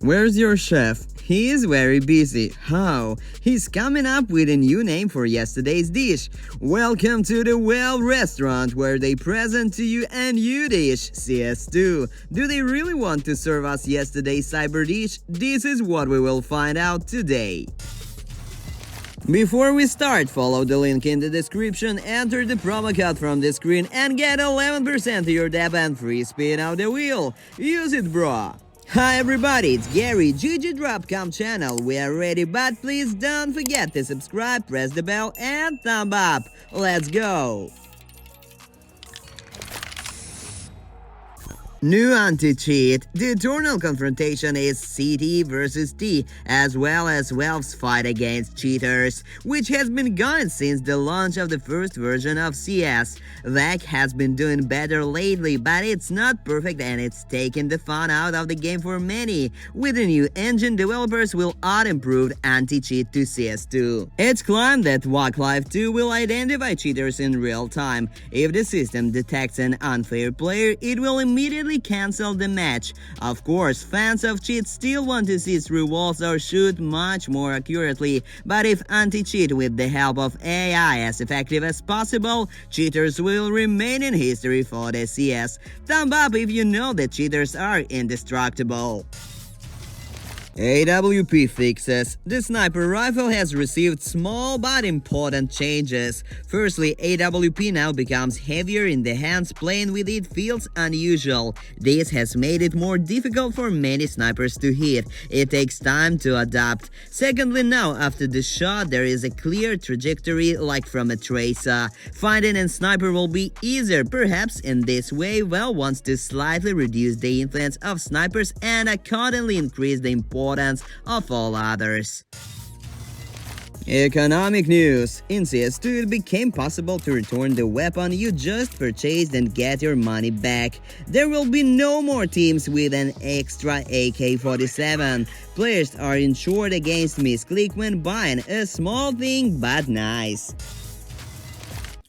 Where's your chef? He is very busy. How? He's coming up with a new name for yesterday's dish. Welcome to the Well restaurant where they present to you a new dish, CS2. Do they really want to serve us yesterday's cyber dish? This is what we will find out today. Before we start, follow the link in the description, enter the promo code from the screen and get 11% to your deb and free spin out the wheel. Use it, bro! Hi everybody, it's Gary, GGDROP channel. We are ready, but please don't forget to subscribe, press the bell and thumb up. Let's go! New anti-cheat. The eternal confrontation is CT versus T, as well as Valve's fight against cheaters, which has been going since the launch of the first version of CS. VAC has been doing better lately, but it's not perfect and it's taken the fun out of the game for many. With the new engine, developers will add improved anti-cheat to CS2. It's claimed that VAC Live 2 will identify cheaters in real time. If the system detects an unfair player, it will immediately cancel the match. Of course, fans of cheats still want to see through walls or shoot much more accurately, but if anti-cheat with the help of AI as effective as possible, cheaters will remain in history for the CS. Thumb up if you know that cheaters are indestructible. AWP fixes. The sniper rifle has received small but important changes. Firstly, AWP now becomes heavier in the hands. Playing with it feels unusual. This has made it more difficult for many snipers to hit. It takes time to adapt. Secondly, now after the shot there is a clear trajectory like from a tracer. Finding a sniper will be easier. Perhaps in this way Valve wants to slightly reduce the influence of snipers and accordingly increase the importance of all others. Economic news. In CS2, it became possible to return the weapon you just purchased and get your money back. There will be no more teams with an extra AK-47. Players are insured against misclick when buying a small thing but nice.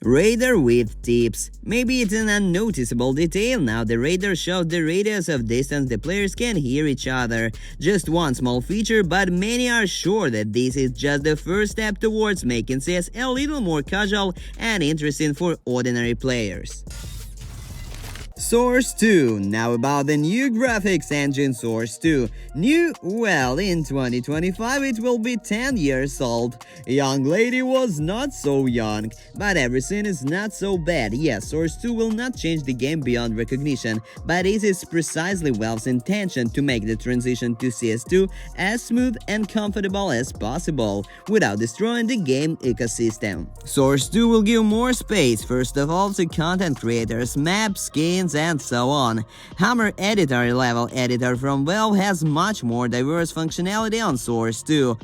Radar with tips. Maybe it's an unnoticeable detail. Now the radar shows the radius of distance the players can hear each other. Just one small feature, but many are sure that this is just the first step towards making CS a little more casual and interesting for ordinary players. Source 2. Now about the new graphics engine Source 2. New? Well, in 2025 it will be 10 years old. Young lady was not so young, but everything is not so bad. Yes, Source 2 will not change the game beyond recognition, but it is precisely Valve's intention to make the transition to CS2 as smooth and comfortable as possible, without destroying the game ecosystem. Source 2 will give more space, first of all to content creators, maps, skins, and so on. Hammer Editor level editor from Valve has much more diverse functionality on Source 2.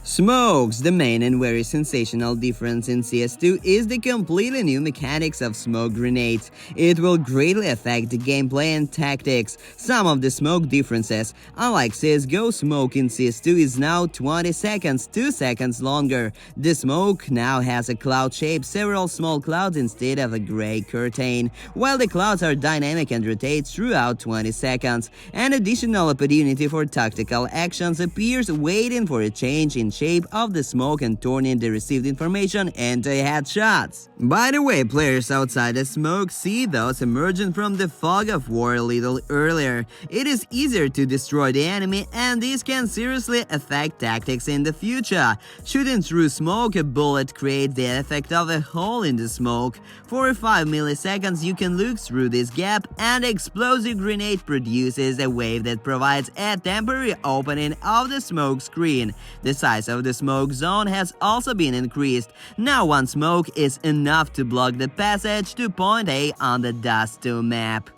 Smokes. The main and very sensational difference in CS2 is the completely new mechanics of smoke grenades. It will greatly affect the gameplay and tactics. Some of the smoke differences: unlike CSGO, smoke in CS2 is now 20 seconds, 2 seconds longer. The smoke now has a cloud shape, several small clouds instead of a gray curtain, while the clouds are dynamic and rotate throughout 20 seconds. An additional opportunity for tactical actions appears, waiting for a change in shape of the smoke and turning the received information into headshots. By the way, players outside the smoke see those emerging from the fog of war a little earlier. It is easier to destroy the enemy, and this can seriously affect tactics in the future. Shooting through smoke, a bullet creates the effect of a hole in the smoke. For 5 milliseconds you can look through this gap, and the explosive grenade produces a wave that provides a temporary opening of the smoke screen. The size of the smoke zone has also been increased. Now one smoke is enough to block the passage to point A on the Dust 2 map.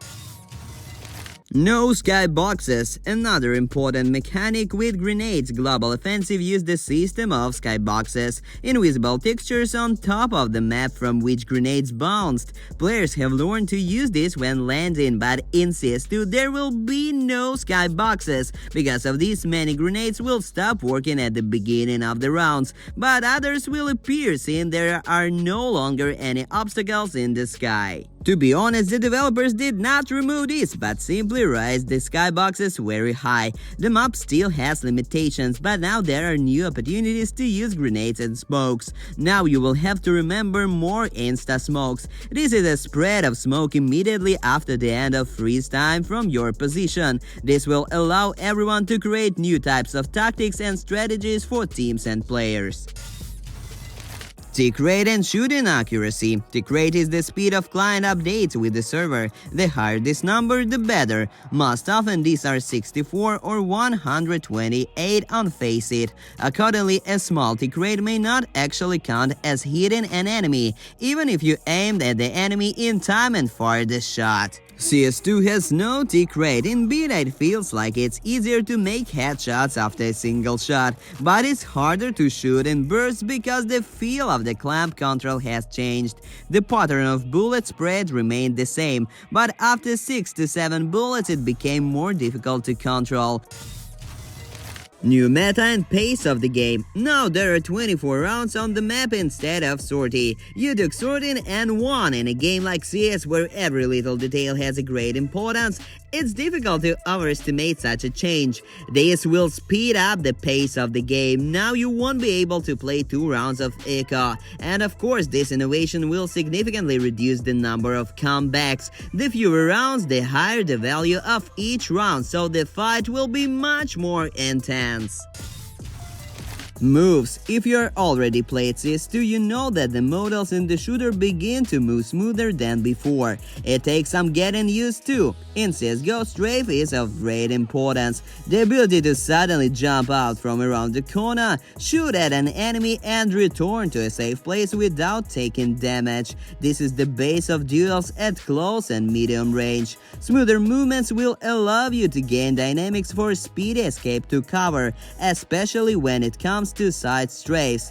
No skyboxes. Another important mechanic with grenades. Global Offensive used the system of skyboxes, invisible textures on top of the map from which grenades bounced. Players have learned to use this when landing, but in CS2 there will be no skyboxes. Because of this, many grenades will stop working at the beginning of the rounds, but others will appear since there are no longer any obstacles in the sky. To be honest, the developers did not remove this, but simply raised the skyboxes very high. The map still has limitations, but now there are new opportunities to use grenades and smokes. Now you will have to remember more insta-smokes. This is a spread of smoke immediately after the end of freeze time from your position. This will allow everyone to create new types of tactics and strategies for teams and players. Tick rate and shooting accuracy. Tick rate is the speed of client updates with the server. The higher this number, the better. Most often these are 64 or 128 on Faceit. Accordingly, a small tick rate may not actually count as hitting an enemy, even if you aimed at the enemy in time and fired the shot. CS2 has no tick rate. Indeed, it feels like it's easier to make headshots after a single shot, but it's harder to shoot in bursts because the feel of the clamp control has changed. The pattern of bullet spread remained the same, but after 6 to 7 bullets it became more difficult to control. New meta and pace of the game. Now there are 24 rounds on the map instead of sortie. You took sorting and won. In a game like CS where every little detail has a great importance, it's difficult to overestimate such a change. This will speed up the pace of the game. Now you won't be able to play 2 rounds of eco. And of course, this innovation will significantly reduce the number of comebacks. The fewer rounds, the higher the value of each round, so the fight will be much more intense. Moves. If you're already played CS2, you know that the models in the shooter begin to move smoother than before. It takes some getting used to. In CSGO, strafe is of great importance. The ability to suddenly jump out from around the corner, shoot at an enemy and return to a safe place without taking damage. This is the base of duels at close and medium range. Smoother movements will allow you to gain dynamics for speedy escape to cover, especially when it comes to side strafes.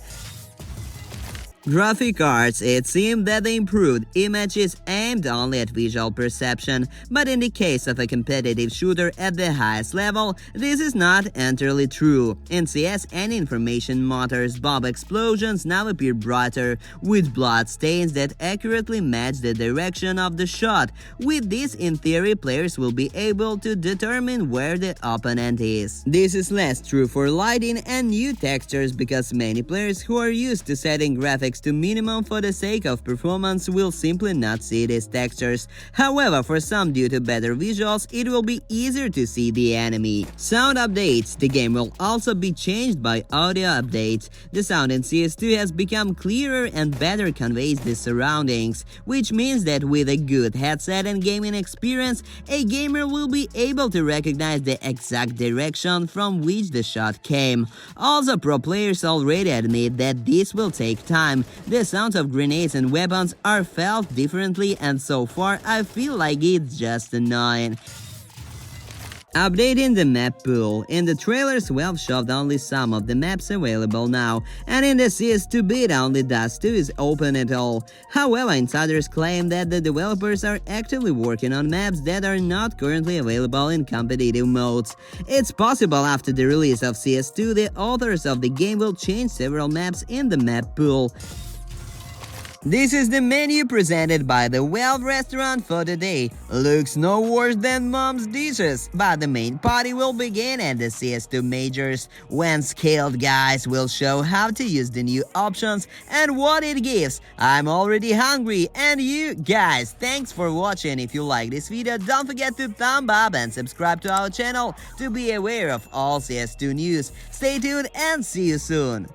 Graphic cards. It seemed that the improved image is aimed only at visual perception, but in the case of a competitive shooter at the highest level, this is not entirely true. In CS, any information matters. Bomb explosions now appear brighter, with blood stains that accurately match the direction of the shot. With this, in theory, players will be able to determine where the opponent is. This is less true for lighting and new textures because many players who are used to setting graphics to minimum for the sake of performance will simply not see these textures. However, for some, due to better visuals, it will be easier to see the enemy. Sound updates. The game will also be changed by audio updates. The sound in CS2 has become clearer and better conveys the surroundings, which means that with a good headset and gaming experience, a gamer will be able to recognize the exact direction from which the shot came. Also, pro players already admit that this will take time. The sounds of grenades and weapons are felt differently, and so far I feel like it's just annoying. Updating the map pool. In the trailers, Valve showed only some of the maps available now, and in the CS2 beta only Dust 2 is open at all. However, insiders claim that the developers are actively working on maps that are not currently available in competitive modes. It's possible after the release of CS2, the authors of the game will change several maps in the map pool. This is the menu presented by the Valve restaurant for today. Looks no worse than mom's dishes, but the main party will begin at the CS2 majors, when skilled guys will show how to use the new options and what it gives. I'm already hungry, and you guys, thanks for watching. If you like this video, don't forget to thumb up and subscribe to our channel to be aware of all CS2 news. Stay tuned and see you soon.